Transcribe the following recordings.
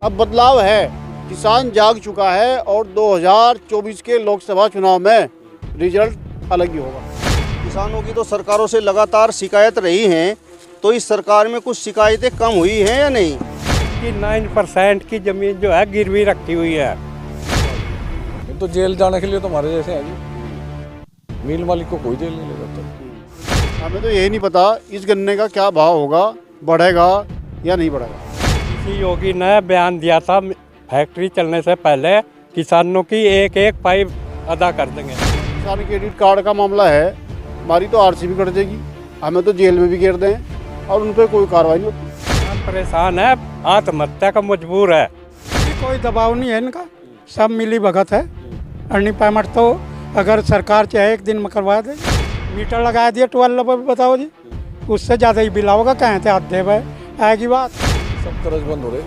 अब बदलाव है, किसान जाग चुका है और 2024 के लोकसभा चुनाव में रिजल्ट अलग ही होगा। किसानों की तो सरकारों से लगातार शिकायत रही हैं, तो इस सरकार में कुछ शिकायतें कम हुई हैं या नहीं? कि 9% की ज़मीन जो है गिरवी रखी हुई है। तो जेल जाने के लिए तो हमारे जैसे हैं जी, मिल मालिक को कोई जेल नहीं ले जाता। हमें तो यही नहीं पता इस गन्ने का क्या भाव होगा, बढ़ेगा या नहीं बढ़ेगा। किसी योगी ने बयान दिया था फैक्ट्री चलने से पहले किसानों की एक एक पाइप अदा कर देंगे। किसान क्रेडिट कार्ड का मामला है, हमारी तो आरसी भी कट जाएगी, हमें तो जेल में भी घेर दें और उन पर कोई कार्रवाई नहीं होती। किसान परेशान है, आत्महत्या का मजबूर है। कोई दबाव नहीं है इनका, सब मिली भगत है। अर्निंग पेमेंट तो अगर सरकार चाहे एक दिन में करवा दे। मीटर लगा दिया 12 पर, बताओ जी, उससे ज़्यादा ही बिल आओगा। कहें थे आधे भाई आएगी बात। सब कर्ज बंद हो रहे,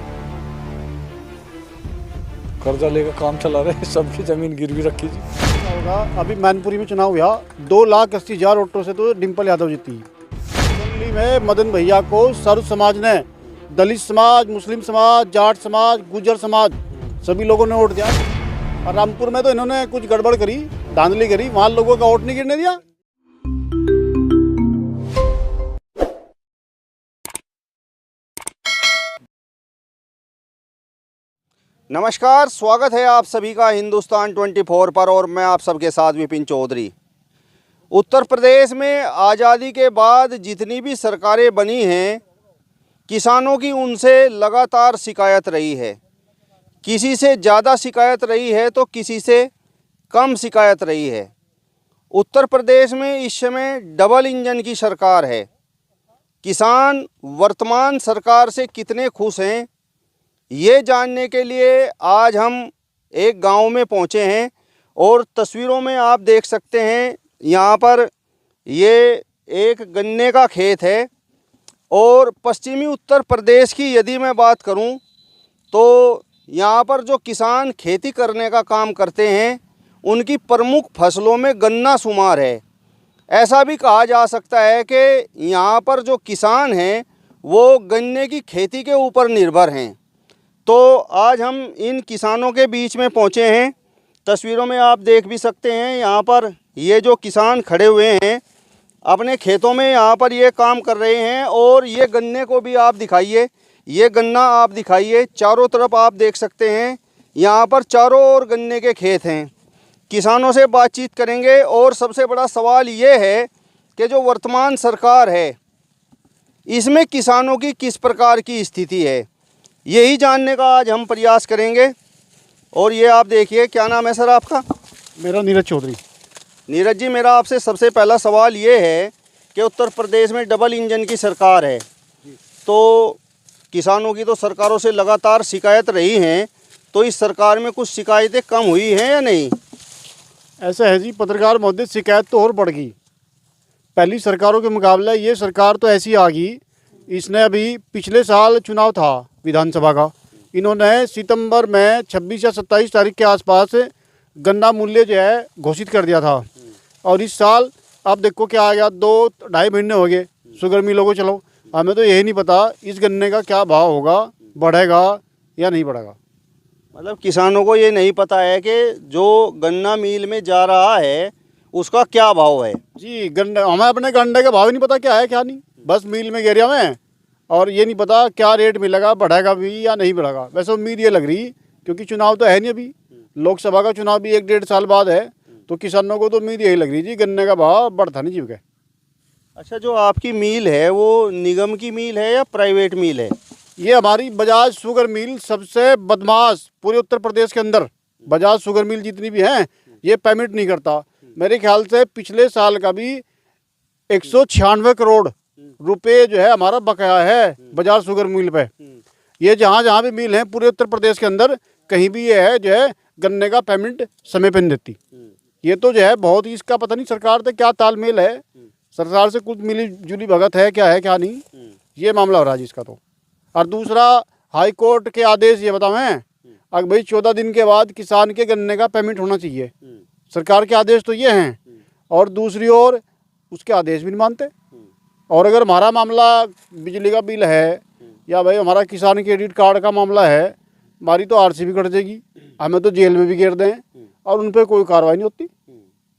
कर्जा लेकर काम चला रहे, सबकी जमीन गिरवी रखी जी। क्या होगा, अभी मैनपुरी में चुनाव हुआ, 2,80,000 वोटों से तो डिम्पल यादव जीती। दिल्ली में मदन भैया को सर्व समाज ने, दलित समाज, मुस्लिम समाज, जाट समाज, गुजर समाज, सभी लोगों ने वोट दिया। और रामपुर में तो इन्होंने कुछ गड़बड़ करी, धांधली करी, वहाँ लोगों का वोट नहीं गिरने दिया। नमस्कार, स्वागत है आप सभी का हिंदुस्तान 24 पर और मैं आप सबके साथ विपिन चौधरी। उत्तर प्रदेश में आज़ादी के बाद जितनी भी सरकारें बनी हैं, किसानों की उनसे लगातार शिकायत रही है। किसी से ज़्यादा शिकायत रही है तो किसी से कम शिकायत रही है। उत्तर प्रदेश में इस समय डबल इंजन की सरकार है। किसान वर्तमान सरकार से कितने खुश हैं, ये जानने के लिए आज हम एक गांव में पहुंचे हैं और तस्वीरों में आप देख सकते हैं, यहाँ पर ये एक गन्ने का खेत है। और पश्चिमी उत्तर प्रदेश की यदि मैं बात करूं तो यहाँ पर जो किसान खेती करने का काम करते हैं, उनकी प्रमुख फसलों में गन्ना शुमार है। ऐसा भी कहा जा सकता है कि यहाँ पर जो किसान हैं वो गन्ने की खेती के ऊपर निर्भर हैं। तो आज हम इन किसानों के बीच में पहुँचे हैं। तस्वीरों में आप देख भी सकते हैं, यहाँ पर ये जो किसान खड़े हुए हैं अपने खेतों में, यहाँ पर ये काम कर रहे हैं। और ये गन्ने को भी आप दिखाइए, ये गन्ना आप दिखाइए, चारों तरफ आप देख सकते हैं, यहाँ पर चारों ओर गन्ने के खेत हैं। किसानों से बातचीत करेंगे और सबसे बड़ा सवाल ये है कि जो वर्तमान सरकार है इसमें किसानों की किस प्रकार की स्थिति है, यही जानने का आज हम प्रयास करेंगे। और ये आप देखिए, क्या नाम है सर आपका? मेरा नीरज चौधरी। नीरज जी, मेरा आपसे सबसे पहला सवाल ये है कि उत्तर प्रदेश में डबल इंजन की सरकार है, तो किसानों की तो सरकारों से लगातार शिकायत रही हैं, तो इस सरकार में कुछ शिकायतें कम हुई हैं या नहीं? ऐसा है जी पत्रकार महोदय, शिकायत तो और बढ़ गई। पहली सरकारों के मुकाबले ये सरकार तो ऐसी आ गई, इसने अभी पिछले साल चुनाव था विधानसभा का, इन्होंने सितंबर में 26 या 27 तारीख के आसपास गन्ना मूल्य जो है घोषित कर दिया था। और इस साल आप देखो क्या आ गया, 2-2.5 महीने हो गए शुगर मिलों को चलो। हमें तो यही नहीं पता इस गन्ने का क्या भाव होगा, बढ़ेगा या नहीं बढ़ेगा। मतलब किसानों को ये नहीं पता है कि जो गन्ना मिल में जा रहा है उसका क्या भाव है। जी, गन्ने, हमें अपने गन्ने का भाव ही नहीं पता क्या है क्या नहीं, बस मिल में गिर हमें और ये नहीं पता क्या रेट मिलेगा, बढ़ेगा भी या नहीं बढ़ेगा। वैसे उम्मीद ये लग रही, क्योंकि चुनाव तो है नहीं, अभी लोकसभा का चुनाव भी 1-1.5 साल बाद है, तो किसानों को तो उम्मीद यही लग रही जी, गन्ने का भाव बढ़ता नहीं जीव के। अच्छा, जो आपकी मिल है वो निगम की मिल है या प्राइवेट मिल है? ये हमारी बजाज शुगर मिल सबसे बदमाश पूरे उत्तर प्रदेश के अंदर। बजाज शुगर मिल जितनी भी हैं ये पेमेंट नहीं करता। मेरे ख्याल से पिछले साल का भी 196 करोड़ रुपए जो है हमारा बकाया है बजाज शुगर मिल पे। ये जहाँ भी मिल है पूरे उत्तर प्रदेश के अंदर, कहीं भी ये है जो है गन्ने का पेमेंट समय पर नहीं देती। ये तो जो है बहुत ही, इसका पता नहीं सरकार से क्या तालमेल है, सरकार से कुछ मिली जुली भगत है क्या नहीं, ये मामला हो रहा है जिसका तो। और दूसरा, हाई कोर्ट के आदेश ये बतावें, अगर भाई 14 दिन के बाद किसान के गन्ने का पेमेंट होना चाहिए, सरकार के आदेश तो ये हैं, और दूसरी ओर उसके आदेश भी नहीं मानते। और अगर हमारा मामला बिजली का बिल है या भाई हमारा किसान क्रेडिट कार्ड का मामला है हमारी तो आरसी भी कट जाएगी, हमें तो जेल में भी घेर दें और उन पर कोई कार्रवाई नहीं होती।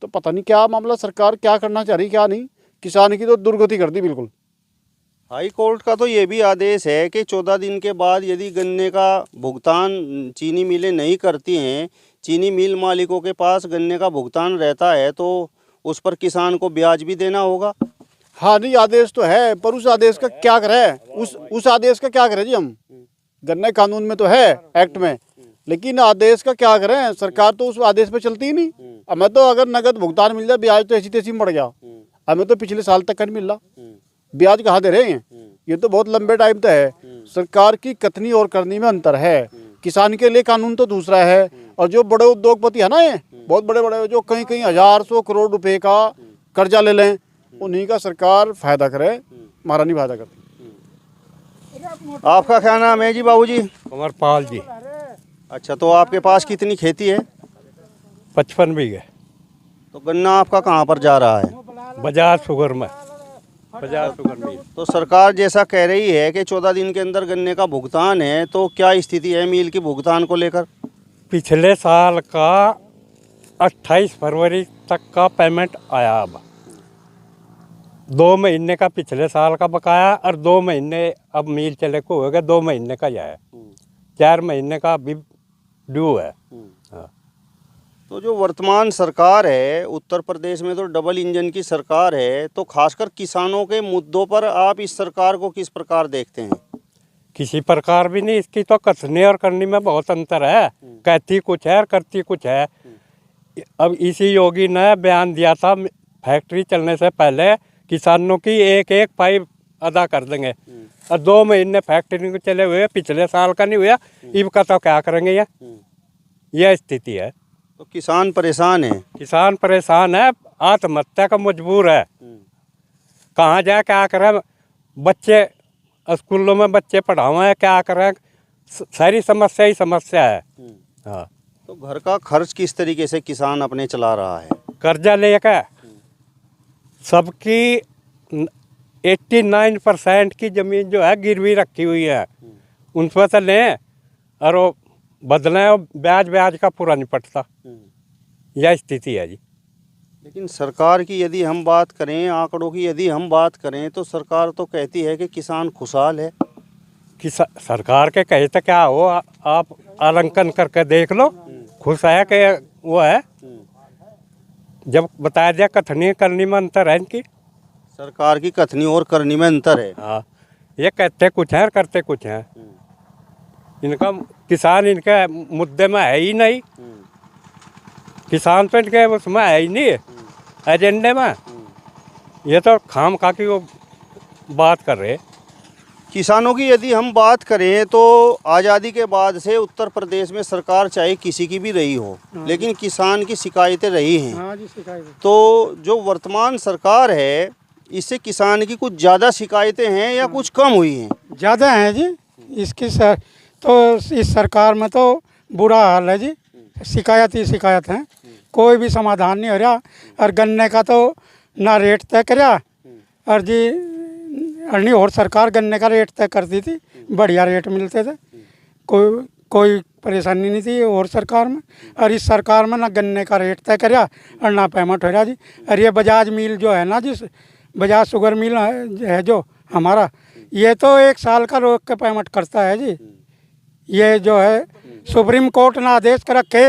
तो पता नहीं क्या मामला, सरकार क्या करना चाह रही क्या नहीं। किसान की तो दुर्गति कर दी बिल्कुल। हाई कोर्ट का तो ये भी आदेश है कि 14 दिन के बाद यदि गन्ने का भुगतान चीनी मिलें नहीं करती हैं, चीनी मिल मालिकों के पास गन्ने का भुगतान रहता है, तो उस पर किसान को ब्याज भी देना होगा। हाँ नहीं, आदेश तो है, पर उस आदेश का क्या करें, उस आदेश का क्या करें जी हम। गन्ने कानून में तो है, एक्ट में, लेकिन आदेश का क्या करें, सरकार तो उस आदेश पे चलती ही नहीं। हमें तो अगर नगद भुगतान मिल जाए, ब्याज तो ऐसी तैसी मर गया, हमें तो पिछले साल तक का नहीं मिल रहा। ब्याज कहाँ दे रहे हैं, ये तो बहुत लंबे टाइम तक है। सरकार की कथनी और करनी में अंतर है। किसान के लिए कानून तो दूसरा है, और जो बड़े उद्योगपति है ना, ये बहुत बड़े बड़े जो कहीं कहीं 1000-100 करोड़ रुपए का कर्जा ले लें, उन्हीं का सरकार फायदा करे, हमारा नहीं फायदा करती। आपका क्या नाम है जी बाबूजी? अमरपाल जी। अच्छा, तो आपके पास कितनी खेती है? 55 बीघे। तो गन्ना आपका कहाँ पर जा रहा है? बजाज शुगर में, बजाज शुगर मिल। तो सरकार जैसा कह रही है कि 14 दिन के अंदर गन्ने का भुगतान है, तो क्या स्थिति है मिल की भुगतान को लेकर? पिछले साल का 28 फरवरी तक का पेमेंट आया। अब 2 महीने का पिछले साल का बकाया, और 2 महीने अब मिल चले को होगा, 2 महीने का ही है। 4 महीने का अभी ड्यू है। हाँ। तो जो वर्तमान सरकार है उत्तर प्रदेश में, तो डबल इंजन की सरकार है, तो खासकर किसानों के मुद्दों पर आप इस सरकार को किस प्रकार देखते हैं? किसी प्रकार भी नहीं, इसकी तो कथनी और करनी में बहुत अंतर है। कहती कुछ है और करती कुछ है। अब इसी योगी ने बयान दिया था, फैक्ट्री चलने से पहले किसानों की एक एक पाई अदा कर देंगे, और 2 महीने फैक्ट्री को चले हुए, पिछले साल का नहीं हुआ, इब का तो क्या करेंगे यह स्थिति है। तो किसान परेशान है। किसान परेशान है, आत्महत्या का मजबूर है। कहाँ जाए, क्या करें, बच्चे स्कूलों में बच्चे पढ़ावे, क्या करें, सारी समस्या ही समस्या है। हाँ। तो घर का खर्च किस तरीके से किसान अपने चला रहा है? कर्जा लेकर सबकी 89% की ज़मीन जो है गिरवी रखी हुई है, उन पर से लें और वो बदलें, और ब्याज का पूरा नहीं पटता। यह स्थिति है जी। लेकिन सरकार की यदि हम बात करें, आंकड़ों की यदि हम बात करें, तो सरकार तो कहती है कि किसान खुशहाल है। कि सरकार के कहे तो क्या हो, आप आलंकन करके देख लो, खुश है कि वो है। जब बताया दिया, कथनी करनी में अंतर है इनकी। सरकार की कथनी और करनी में अंतर है। हाँ, ये कहते कुछ हैं और करते कुछ हैं। इनका किसान इनके मुद्दे में है ही नहीं। किसान तो इनके उसमें है ही नहीं, एजेंडे में। ये तो खाम खा की वो बात कर रहे। किसानों की यदि हम बात करें, तो आज़ादी के बाद से उत्तर प्रदेश में सरकार चाहे किसी की भी रही हो, लेकिन किसान की शिकायतें रही हैं। हाँ जी, शिकायत। तो जो वर्तमान सरकार है, इससे किसान की कुछ ज़्यादा शिकायतें हैं या कुछ कम हुई हैं? ज़्यादा हैं जी। इसकी तो इस सरकार में तो बुरा हाल है जी, शिकायत ही शिकायत है, कोई भी समाधान नहीं हो रहा। और गन्ने का तो ना रेट तय कराया, और जी नहीं, और सरकार गन्ने का रेट तय करती थी, बढ़िया रेट मिलते थे, कोई परेशानी नहीं थी और सरकार में। और इस सरकार में ना गन्ने का रेट तय कराया और ना पेमेंट हो रहा जी। और ये बजाज मिल जो है ना जी, बजाज शुगर मिल है जो हमारा, ये तो 1 साल का रोक के पेमेंट करता है जी। ये जो है सुप्रीम कोर्ट ने आदेश कर रखे,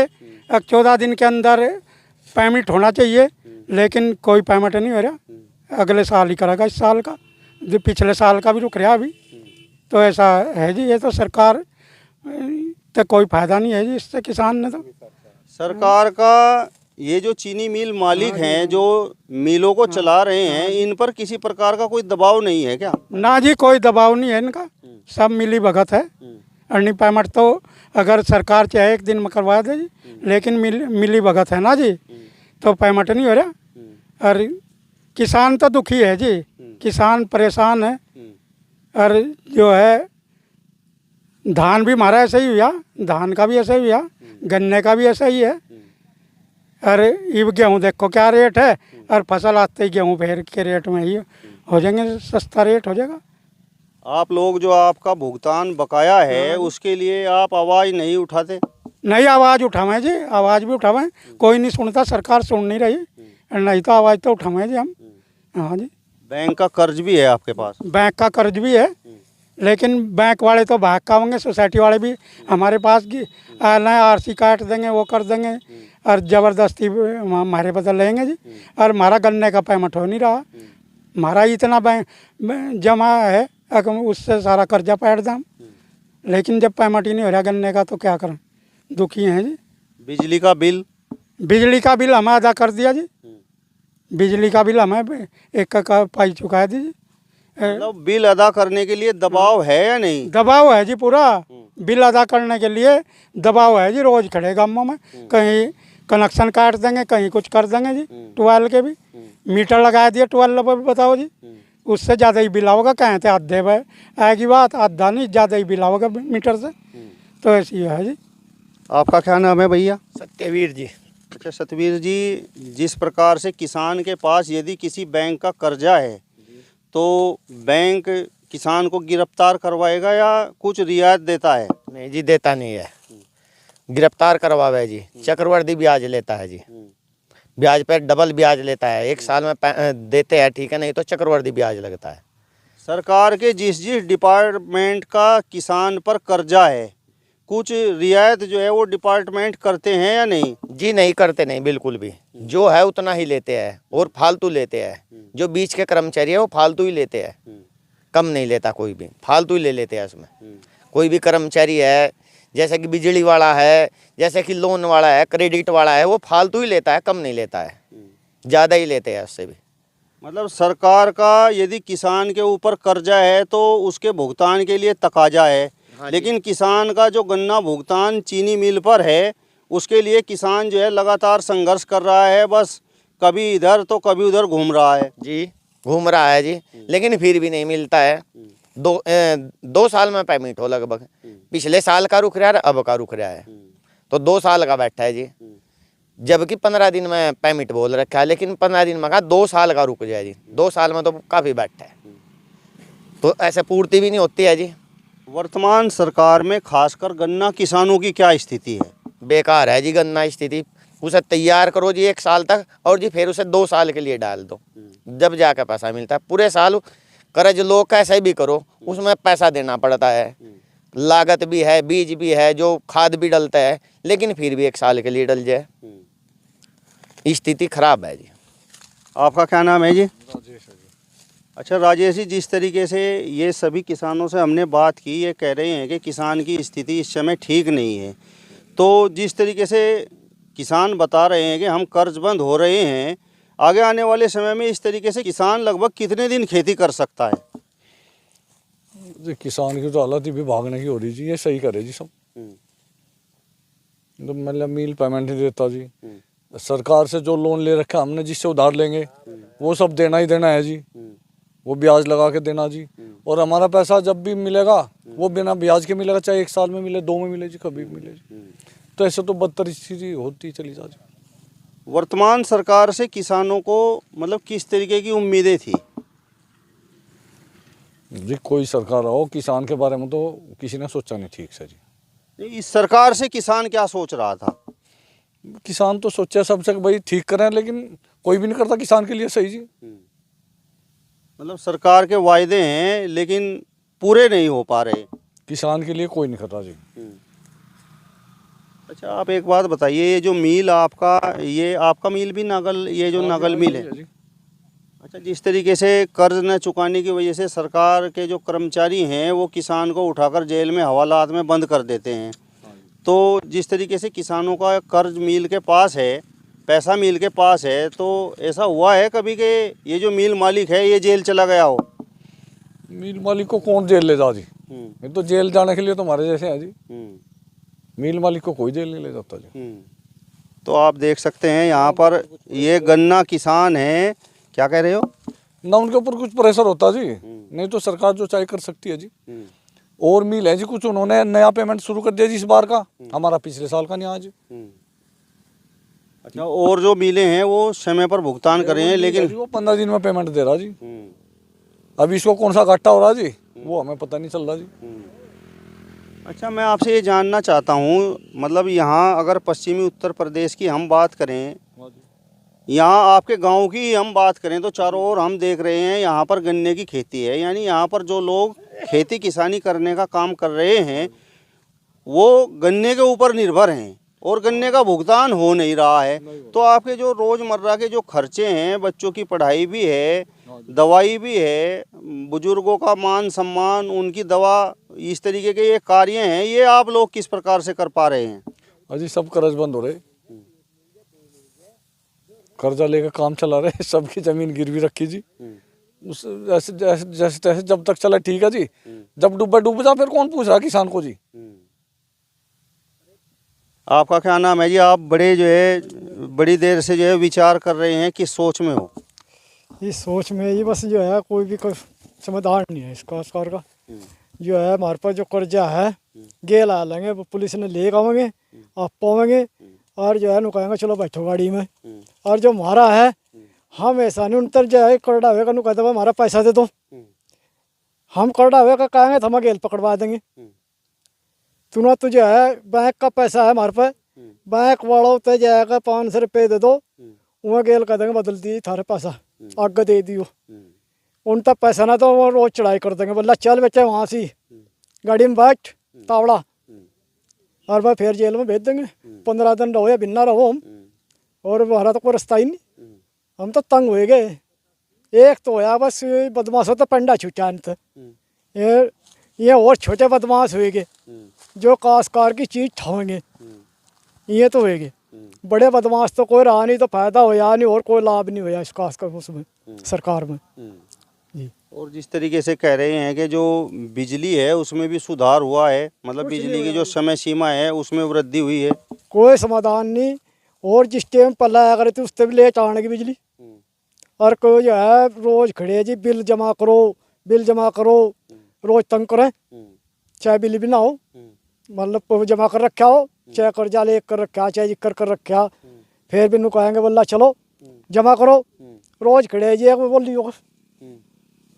अब 14 दिन के अंदर पेमेंट होना चाहिए, लेकिन कोई पेमेंट नहीं हो रहा। अगले साल ही करेगा, इस साल का, जो पिछले साल का भी रुक रहा अभी। तो ऐसा है जी, ये तो सरकार तो कोई फ़ायदा नहीं है जी इससे किसान ने। तो सरकार का ये जो चीनी मिल मालिक हैं, जो मिलों को चला रहे हैं, इन पर किसी प्रकार का कोई दबाव नहीं है क्या? ना जी, कोई दबाव नहीं है इनका, सब मिली भगत है। अर्नी पेमेंट तो अगर सरकार चाहे 1 दिन में करवा दे जी, लेकिन मिली भगत है ना जी, तो पेमेंट नहीं हो रहा। और किसान तो दुखी है जी, किसान परेशान है। और जो है धान भी हमारा ऐसा ही हुआ, धान का भी ऐसा ही हुआ, गन्ने का भी ऐसा ही है। अरे इब गेहूँ देखो क्या रेट है, और फसल आते ही गेहूँ फेर के रेट में ही हो जाएंगे, सस्ता रेट हो जाएगा। आप लोग जो आपका भुगतान बकाया है उसके लिए आप आवाज़ नहीं उठाते? नहीं आवाज़ उठावें जी, आवाज़ भी उठावें, कोई नहीं सुनता, सरकार सुन नहीं रही, नहीं तो आवाज़ तो उठावें जी हम। हाँ जी, बैंक का कर्ज भी है आपके पास? बैंक का कर्ज भी है, लेकिन बैंक वाले तो भाग का होंगे, सोसाइटी वाले भी हमारे पास की ना आरसी काट देंगे, वो कर देंगे और ज़बरदस्ती हमारे बदल लेंगे जी। और हमारा गन्ने का पेमेंट हो नहीं रहा, हमारा इतना बैंक जमा है अगर उससे सारा कर्जा पैट दाम, लेकिन जब पेमेंट ही नहीं हो रहा गन्ने का तो क्या करें, दुखी हैं जी। बिजली का बिल? बिजली का बिल हमें अदा कर दिया जी, बिजली का बिल हमें एक का पाई चुका है जी। मतलब बिल अदा करने के लिए दबाव है या नहीं? दबाव है जी, पूरा बिल अदा करने के लिए दबाव है जी, रोज खड़े गांवों में, कहीं कनेक्शन काट देंगे, कहीं कुछ कर देंगे जी। ट्वेल्व के भी मीटर लगा दिए, 12 पर भी बताओ जी, उससे ज़्यादा ही बिल आओगा, कहें थे आधे में आएगी बात, आधा नहीं ज़्यादा ही बिल आओगा मीटर से, तो ऐसी है जी। आपका क्या नाम है भैया? सत्यवीर जी। अच्छा सतवीर जी, जिस प्रकार से किसान के पास यदि किसी बैंक का कर्जा है तो बैंक किसान को गिरफ्तार करवाएगा या कुछ रियायत देता है? नहीं जी, देता नहीं है, गिरफ्तार करवावे जी, चक्रवर्ती ब्याज लेता है जी, ब्याज पर डबल ब्याज लेता है, एक साल में देते हैं ठीक है, नहीं तो चक्रवर्ती ब्याज लगता है। सरकार के जिस जिस डिपार्टमेंट का किसान पर कर्जा है कुछ रियायत जो है वो डिपार्टमेंट करते हैं या नहीं? जी नहीं करते, नहीं बिल्कुल भी, जो है उतना ही लेते हैं और फालतू लेते हैं। जो बीच के कर्मचारी है वो फालतू ही लेते हैं, कम नहीं लेता कोई भी, फालतू ही ले लेते हैं उसमें। कोई भी कर्मचारी है, जैसे कि बिजली वाला है, जैसे कि लोन वाला है, क्रेडिट वाला है, वो फालतू ही लेता है, कम नहीं लेता है, ज़्यादा ही लेते हैं उससे भी। मतलब सरकार का यदि किसान के ऊपर कर्जा है तो उसके भुगतान के लिए तकाजा है, लेकिन किसान का जो गन्ना भुगतान चीनी मिल पर है उसके लिए किसान जो है लगातार संघर्ष कर रहा है, बस कभी इधर तो कभी उधर घूम रहा है जी, घूम रहा है जी, लेकिन फिर भी नहीं मिलता है। 2 साल में पेमेंट हो लगभग, पिछले साल का रुक रहा है, अब का रुक रहा है, तो 2 साल का बैठा है जी, जबकि 15 दिन में पेमेंट बोल रखा है, लेकिन 15 दिन में कहा 2 साल का रुक जाए जी, 2 साल में तो काफ़ी बैठा है, तो ऐसे पूर्ति भी नहीं होती है जी। वर्तमान सरकार में खासकर गन्ना किसानों की क्या स्थिति है? बेकार है जी गन्ना स्थिति, उसे तैयार करो जी 1 साल तक और जी फिर उसे 2 साल के लिए डाल दो, जब जाकर पैसा मिलता है। पूरे साल कर्ज लो कैसे भी करो, उसमें पैसा देना पड़ता है, लागत भी है, बीज भी है, जो खाद भी डलता है, लेकिन फिर भी 1 साल के लिए डल जाए, स्थिति खराब है जी। आपका क्या नाम है जी? अच्छा राजेश जी, जिस तरीके से ये सभी किसानों से हमने बात की, ये कह रहे हैं कि किसान की स्थिति इस समय ठीक नहीं है, तो जिस तरीके से किसान बता रहे हैं कि हम कर्जबंद हो रहे हैं, आगे आने वाले समय में इस तरीके से किसान लगभग कितने दिन खेती कर सकता है? जी किसान की तो हालत ही भी भागने की हो रही जी, ये सही करे जी सब, तो मतलब मील पेमेंट नहीं देता जी, सरकार से जो लोन ले रखा हमने जिससे उधार लेंगे वो सब देना ही देना है जी, वो ब्याज लगा के देना जी, और हमारा पैसा जब भी मिलेगा वो बिना ब्याज के मिलेगा, चाहे 1 साल में मिले, 2 में मिले जी, कभी भी मिले जी, तो ऐसे तो बदतर स्थिति होती चली जा जी। वर्तमान सरकार से किसानों को मतलब किस तरीके की उम्मीदें थी? जी कोई सरकार हो, किसान के बारे में तो किसी ने सोचा नहीं ठीक से जी। इस सरकार से किसान क्या सोच रहा था? किसान तो सोचा सबसे भाई ठीक करें, लेकिन कोई भी नहीं करता किसान के लिए सही जी। मतलब सरकार के वायदे हैं लेकिन पूरे नहीं हो पा रहे, किसान के लिए कोई नहीं कर रहा जी। अच्छा आप एक बात बताइए, ये जो मील आपका, ये आपका मील भी नागल, ये जो नागल मील है, अच्छा जिस तरीके से कर्ज न चुकाने की वजह से सरकार के जो कर्मचारी हैं वो किसान को उठाकर जेल में हवालात में बंद कर देते हैं, तो जिस तरीके से किसानों का कर्ज मील के पास है, पैसा मील के पास है, तो ऐसा हुआ है कभी कि ये जो मील मालिक है ये जेल चला गया हो? मील मालिक को कौन जेल ले जा जी, ये तो जेल जाने के लिए तो हमारे जैसे हैं जी, मील मालिक को कोई जेल नहीं ले जाता जी। तो आप देख सकते हैं यहाँ पर ये गन्ना किसान हैं, क्या कह रहे हो? ना उनके ऊपर कुछ प्रेशर होता जी, नहीं तो सरकार जो चाहे कर सकती है जी। और मील है जी, कुछ उन्होंने नया पेमेंट शुरू कर दिया जी इस बार का, हमारा पिछले साल का नहीं आज। अच्छा और जो मिले हैं वो समय पर भुगतान कर रहे हैं, लेकिन वो 15 दिन में पेमेंट दे रहा जी। अब इसको कौन सा घाटा हो रहा जी, वो हमें पता नहीं चल रहा जी। अच्छा, मैं आपसे ये जानना चाहता हूँ, मतलब यहाँ अगर पश्चिमी उत्तर प्रदेश की हम बात करें, यहाँ आपके गांव की हम बात करें तो चारों ओर हम देख रहे हैं यहाँ पर गन्ने की खेती है। यानी यहाँ पर जो लोग खेती किसानी करने का काम कर रहे हैं वो गन्ने के ऊपर निर्भर हैं और गन्ने का भुगतान हो नहीं रहा है। तो आपके जो रोज़मर्रा के जो खर्चे हैं, बच्चों की पढ़ाई भी है, दवाई भी है, बुजुर्गों का मान सम्मान, उनकी दवा, इस तरीके के ये कार्य हैं, ये आप लोग किस प्रकार से कर पा रहे हैं? अजी सब कर्ज बंद हो रहे, कर्जा लेकर काम चला रहे, सबकी जमीन गिरवी रखी जी। उस जैसे जैसे जैसे तैसे जब तक चला ठीक है जी, जब डूब जा फिर कौन पूछ रहा किसान को जी। आपका क्या नाम है जी? आप बड़ी देर से जो है विचार कर रहे हैं, किस सोच में हो? इस सोच में ये बस जो है कोई भी समाधान नहीं है इसका सरकार का। जो है हमारे पास जो कर्जा है गेल आ लेंगे, वो पुलिस ने ले आवेंगे, आप पावेंगे और जो है नु कहेंगे चलो बैठो गाड़ी में। और जो हमारा है हम ऐसा नहीं उनतर जो है कर्जा हुएगा नु कहते हमारा पैसा दे दो, हम कर्जा हुएगा कहेंगे तो हम गेल पकड़वा देंगे। तुना तो जो है बैंक का पैसा है हमारे पे, बैंक वालों तो जाएगा 500 रुपये दे दो, वहाँ गेल कह देंगे बदल दी थारे पैसा आगे दे दियो। उन तक पैसा ना तो वो रोज चढ़ाई कर देंगे, बोला चल बच्चे वहाँ से गाड़ी में बैठ तावड़ा, और वह फिर जेल में भेज देंगे। 15 दिन रहो या बिना रहो हम, और हमारा तो कोई रास्ता ही नहीं, हम तो तंग हो गए। एक तो होया बस बदमाशों तो पंडा छुटा थे, ये और छोटे बदमाश हुए गए जो काशकार की चीज़ ठावेंगे, ये तो हुए गए। बड़े बदमाश तो कोई रहा नहीं, तो फायदा होया नहीं और कोई लाभ नहीं होया इस काश का उसमें सरकार में जी। और जिस तरीके से कह रहे हैं कि जो बिजली है उसमें भी सुधार हुआ है, मतलब बिजली की जो समय सीमा है उसमें वृद्धि हुई है, कोई समाधान नहीं। और जिस टाइम पल्ला आया करे थी उससे भी लेट आने की बिजली, और कोई जो है रोज खड़े जी बिल जमा करो, रोज तंग करें, चाहे बिल भी ना हो, मतलब जमा कर रखा हो, चाहे कर्जा ले कर रखा, चाहे कर रखा, फिर भी नु कहेंगे बोला चलो जमा करो, रोज खड़े जी बोली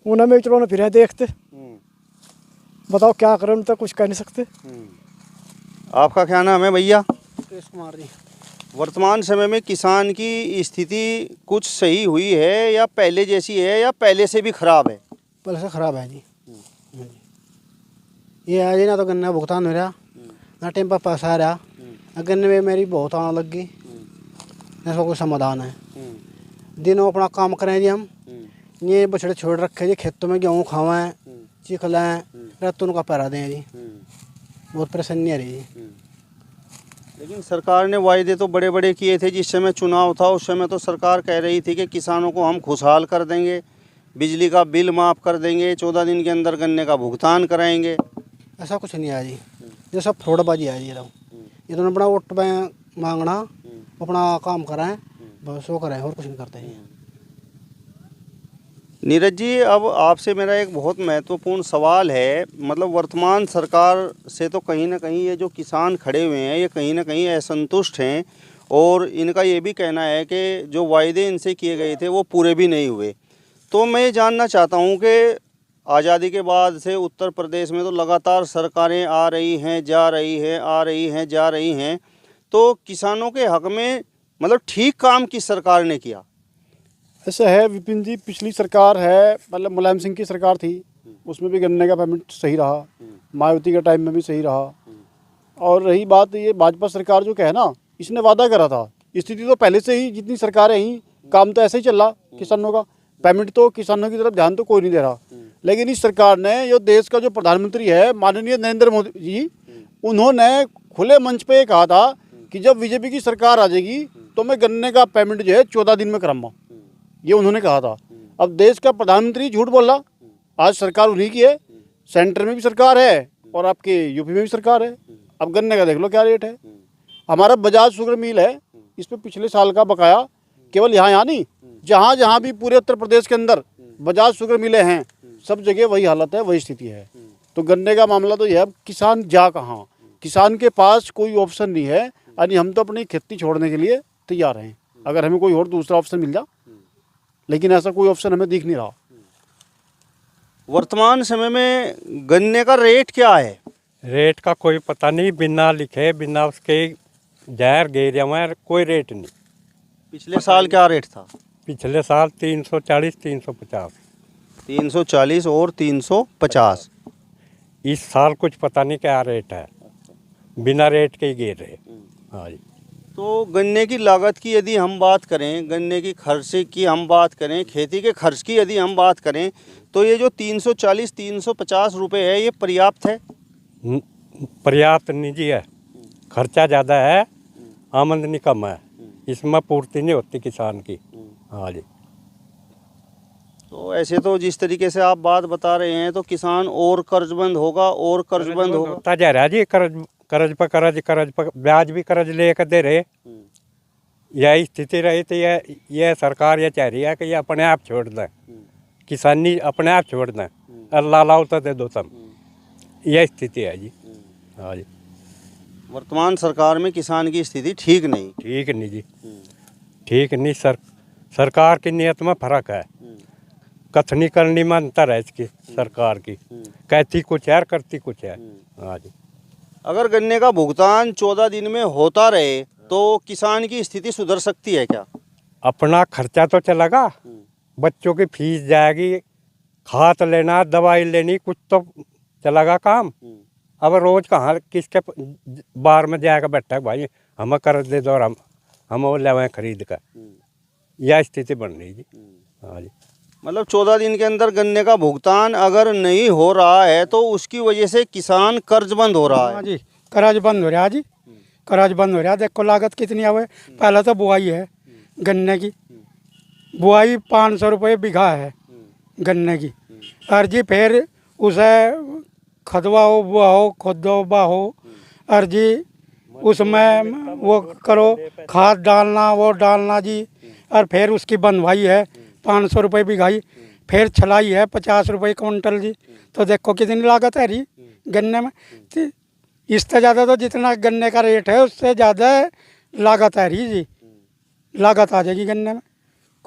उन्हें में चलो ना फिर देखते, बताओ क्या करें, उन तो कुछ कह नहीं सकते। आपका क्या नाम है भैया? मुकेश कुमार जी। वर्तमान समय में किसान की स्थिति कुछ सही हुई है या पहले जैसी है या पहले से भी खराब है? पहले से खराब है जी। ये है जी, ना तो गन्ना भुगतान हो रहा, ना टाइम पर पैसा आ रहा, गन्ने में मेरी बहुत आने लग गई, ऐसा कोई समाधान है। दिनों अपना काम करें जी हम, ये बछड़े छोड़ रखे जी खेतों में, गेहूँ खावें चिखलें, रातों उनका पैरा दें जी, बहुत परेशानी आ रही जी। लेकिन सरकार ने वायदे तो बड़े बड़े किए थे, जिस समय चुनाव था उस समय तो सरकार कह रही थी कि किसानों को हम खुशहाल कर देंगे, बिजली का बिल माफ़ कर देंगे, 14 दिन के अंदर गन्ने का भुगतान कराएंगे। ऐसा कुछ नहीं आया जी, ये सब फ्रॉडबाजी है जी। ये तो अपना वोट मांगना, अपना काम कराएं, बस वो करें, और कुछ नहीं करते जी। नीरज जी, अब आपसे मेरा एक बहुत महत्वपूर्ण सवाल है, मतलब वर्तमान सरकार से तो कहीं ना कहीं ये जो किसान खड़े हुए हैं ये कहीं ना कहीं असंतुष्ट हैं, और इनका ये भी कहना है कि जो वायदे इनसे किए गए थे वो पूरे भी नहीं हुए। तो मैं ये जानना चाहता हूँ कि आज़ादी के बाद से उत्तर प्रदेश में तो लगातार सरकारें आ रही हैं, जा रही हैं, आ रही हैं, जा रही हैं, तो किसानों के हक़ में मतलब ठीक काम किस सरकार ने किया? ऐसा है विपिन जी, पिछली सरकार है, मतलब मुलायम सिंह की सरकार थी, उसमें भी गन्ने का पेमेंट सही रहा, मायावती के टाइम में भी सही रहा। और रही बात ये भाजपा सरकार जो कहे ना, इसने वादा करा था, स्थिति तो पहले से ही जितनी सरकारें ही काम तो ऐसे ही चल रहा, किसानों का पेमेंट तो किसानों की तरफ ध्यान तो कोई नहीं दे रहा। लेकिन इस सरकार ने, जो देश का जो प्रधानमंत्री है माननीय नरेंद्र मोदी जी, उन्होंने खुले मंच पे कहा था कि जब बीजेपी की सरकार आ जाएगी तो मैं गन्ने का पेमेंट जो है 14 दिन में कराऊंगा, ये उन्होंने कहा था। अब देश का प्रधानमंत्री झूठ बोल रहा, आज सरकार उन्हीं की है, सेंटर में भी सरकार है और आपके यूपी में भी सरकार है। अब गन्ने का देख लो क्या रेट है। हमारा बजाज शुगर मिल है, इस पर पिछले साल का बकाया, केवल यहाँ नहीं, जहाँ जहाँ भी पूरे उत्तर प्रदेश के अंदर बजाज शुगर मिले हैं सब जगह वही हालत है, वही स्थिति है। तो गन्ने का मामला तो यह है, किसान जा कहाँ, किसान के पास कोई ऑप्शन नहीं है, यानी हम तो अपनी खेती छोड़ने के लिए तैयार हैं अगर हमें कोई और दूसरा ऑप्शन मिल जाए, लेकिन ऐसा कोई ऑप्शन हमें दिख नहीं रहा। वर्तमान समय में गन्ने का रेट क्या है? रेट का कोई पता नहीं, बिना लिखे बिना उसके जहर गेरिया में कोई रेट नहीं। पिछले साल क्या रेट था? पिछले साल 340 350। 340 और 350। इस साल कुछ पता नहीं क्या रेट है, बिना रेट के ही गिर रहे। हाँ जी। तो गन्ने की लागत की यदि हम बात करें, गन्ने की खर्च की हम बात करें, खेती के खर्च की यदि हम बात करें, तो ये जो 340 350 रुपए है, ये पर्याप्त है? पर्याप्त नहीं जी है, खर्चा ज़्यादा है, आमदनी कम है, इसमें पूर्ति नहीं होती किसान की। हाँ जी। तो ऐसे तो जिस तरीके से आप बात बता रहे हैं तो किसान और कर्जबंद होगा और कर्जबंद होगा। होता जा रहा है जी, कर्ज पर ब्याज भी कर्ज लेकर दे रहे। यह स्थिति रही तो यह सरकार ये चाह रही है कि ये अपने आप छोड़ दें, किसानी अपने आप छोड़ दें, अल्लाह लाओ तो दे दो तुम, यह स्थिति है जी। हाँ जी। वर्तमान सरकार में किसान की स्थिति ठीक नहीं। ठीक नहीं जी, ठीक नहीं। सरकार की नीयत में फर्क है, कथनी करनी में अंतर है इसकी सरकार की, कहती कुछ है और करती कुछ है। हाँ जी। अगर गन्ने का भुगतान 14 दिन में होता रहे तो किसान की स्थिति सुधर सकती है क्या? अपना खर्चा तो चलेगा, बच्चों की फीस जाएगी, खाद लेना, दवाई लेनी, कुछ तो चलेगा काम। अब रोज कहाँ किसके बार में जाएगा बैठा है भाई हमें कर्ज दे दो और हम वो लेवें खरीद कर, यह स्थिति बन रही जी। हाँ जी। मतलब 14 दिन के अंदर गन्ने का भुगतान अगर नहीं हो रहा है तो उसकी वजह से किसान कर्जबंद हो रहा हाँ है। जी, कर्ज बंद हो रहा है जी, कर्ज बंद हो रहा है। देखो लागत कितनी आवे, पहले तो बुआई है गन्ने की, बुआई 500 रुपये बीघा है गन्ने की, और जी फिर उसे खदवाओ बुआओ खोदो बाहो, और जी उसमें वो करो, खाद डालना वो डालना जी, और फिर उसकी बनवाई है 500 रुपये बीघाई, फिर छलाई है 50 रुपये क्विंटल जी। तो देखो कितनी लागत है रही गन्ने में। तो इससे ज़्यादा तो जितना गन्ने का रेट है उससे ज़्यादा लागत है रही जी, लागत आ जाएगी गन्ने में।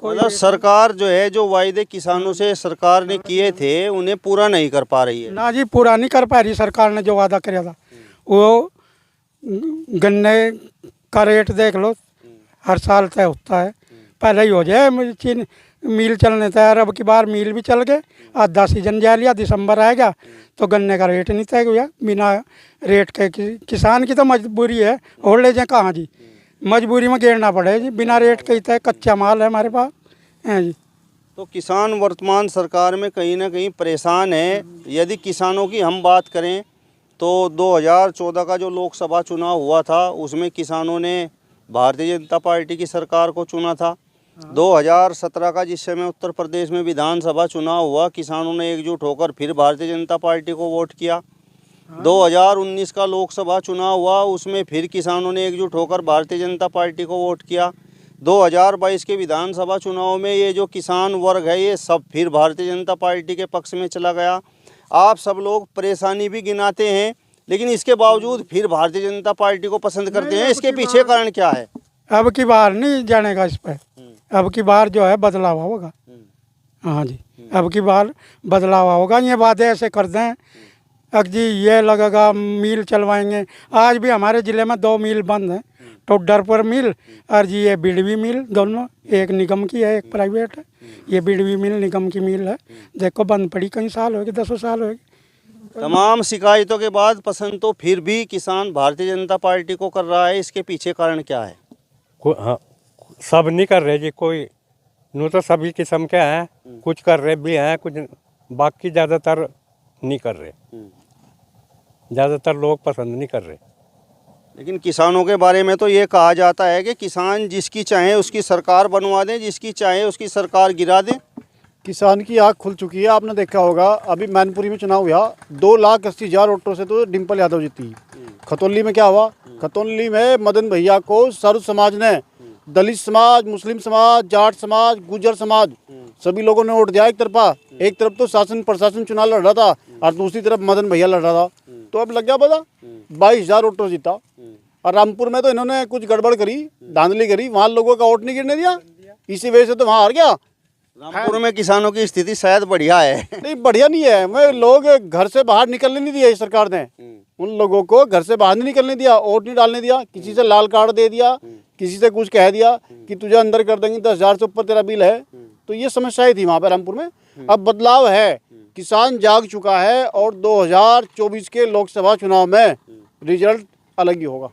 मतलब सरकार जो है, जो वायदे किसानों से सरकार ने किए थे उन्हें पूरा नहीं कर पा रही है। ना जी, पूरा नहीं कर पा रही सरकार ने जो वादा किया था। वो गन्ने का रेट देख लो, हर साल तय होता है, पहले ही हो जाए चीन मील चलने तैयार, अब की बार मील भी चल गए, आधा सीजन जा लिया, दिसंबर आएगा तो गन्ने का रेट नहीं तय हुआ। बिना रेट के किसान की तो मजबूरी है, और ले जाए कहाँ जी, मजबूरी में गिरना पड़े जी, बिना रेट के ही तय, कच्चा माल है हमारे पास है जी। तो किसान वर्तमान सरकार में कहीं ना कहीं परेशान है। यदि किसानों की हम बात करें तो 2014 का जो लोकसभा चुनाव हुआ था उसमें किसानों ने भारतीय जनता पार्टी की सरकार को चुना था। 2017 का जिस समय उत्तर प्रदेश में विधानसभा चुनाव हुआ, किसानों ने एकजुट होकर फिर भारतीय जनता पार्टी को वोट किया। 2019 का लोकसभा चुनाव हुआ, उसमें फिर किसानों ने एकजुट होकर भारतीय जनता पार्टी को वोट किया। 2022 के विधानसभा चुनाव में ये जो किसान वर्ग है ये सब फिर भारतीय जनता पार्टी के पक्ष में चला गया। आप सब लोग परेशानी भी गिनाते हैं, लेकिन इसके बावजूद फिर भारतीय जनता पार्टी को पसंद करते हैं। इसके पीछे कारण क्या है? अब की बार नहीं जानेगा इस पर, अब की बार जो है बदलाव होगा। हाँ जी, अब की बार बदलाव होगा। ये बातें ऐसे कर दें अब जी ये लगेगा मिल चलवाएंगे। आज भी हमारे ज़िले में 2 मिल बंद हैं, टोडरपुर मिल और जी ये बिडवी मिल, दोनों, एक निगम की है एक प्राइवेट है। ये बिडवी मिल निगम की मिल है, देखो बंद पड़ी कई साल हो गए, 10 साल हो गए। तमाम शिकायतों के बाद पसंद तो फिर भी किसान भारतीय जनता पार्टी को कर रहा है। इसके पीछे कारण क्या है? हाँ, सब नहीं कर रहे जी, कोई नू तो सभी किस्म के हैं, कुछ कर रहे भी हैं, कुछ बाकी ज़्यादातर नहीं कर रहे, ज़्यादातर लोग पसंद नहीं कर रहे। लेकिन किसानों के बारे में तो ये कहा जाता है कि किसान जिसकी चाहे उसकी सरकार बनवा दें, जिसकी चाहे उसकी सरकार गिरा दें। किसान की आँख खुल चुकी है। आपने देखा होगा अभी मैनपुरी में चुनाव हुआ, 2,80,000 वोटों से तो डिम्पल यादव जीती। खतौली में क्या हुआ? खतौली में मदन भैया को सर्व समाज ने, दलित समाज, मुस्लिम समाज, जाट समाज, गुर्जर समाज, सभी लोगों ने वोट दिया एक तरफा। एक तरफ तो शासन प्रशासन चुनाव लड़ रहा था और दूसरी तरफ मदन भैया लड़ रहा था। तो अब लग गया पता, 22,000 वोटों जीता। और रामपुर में तो इन्होंने कुछ गड़बड़ करी, धांधली करी, वहाँ लोगों का वोट नहीं गिरने दिया, इसी वजह से तो वहाँ हार गया। रामपुर में किसानों की स्थिति शायद बढ़िया है। नहीं, बढ़िया नहीं है। मैं लोग घर से बाहर निकलने नहीं दिया इस सरकार ने। उन लोगों को घर से बाहर नहीं निकलने दिया, वोट नहीं डालने दिया, किसी से लाल कार्ड दे दिया, किसी से कुछ कह दिया कि तुझे अंदर कर देंगे, 10,000 से ऊपर तेरा बिल है। तो ये समस्याएं थी वहाँ पे रामपुर में। अब बदलाव है, किसान जाग चुका है और 2024 के लोकसभा चुनाव में रिजल्ट अलग ही होगा।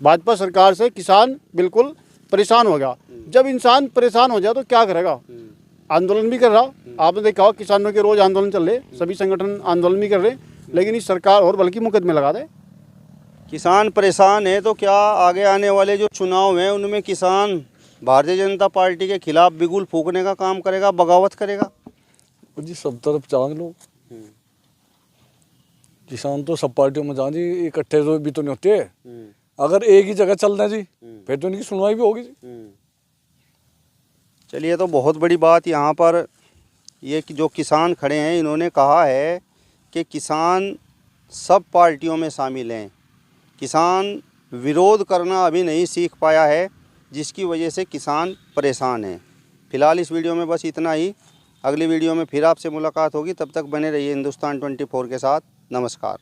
भाजपा सरकार से किसान बिल्कुल परेशान हो गया। जब इंसान परेशान हो जाए तो क्या करेगा? आंदोलन भी कर रहा, आपने देखा हो किसानों के रोज आंदोलन चल रहे, सभी संगठन आंदोलन भी कर रहे, लेकिन इस सरकार और बल्कि मुकदमे लगा दे। किसान परेशान है तो क्या आगे आने वाले जो चुनाव हैं उनमें किसान भारतीय जनता पार्टी के खिलाफ बिगुल फूकने का काम करेगा, बगावत करेगा? जी सब तरफ जान लो, किसान तो सब पार्टियों में जान जी, इकट्ठे तो भी तो नहीं होते। अगर एक ही जगह चल रहे जी फिर तो इनकी सुनवाई भी होगी जी। चलिए, तो बहुत बड़ी बात यहाँ पर ये कि जो किसान खड़े हैं इन्होंने कहा है कि किसान सब पार्टियों में शामिल हैं। किसान विरोध करना अभी नहीं सीख पाया है, जिसकी वजह से किसान परेशान हैं। फिलहाल इस वीडियो में बस इतना ही। अगली वीडियो में फिर आपसे मुलाकात होगी, तब तक बने रहिए हिंदुस्तान 24 के साथ। नमस्कार।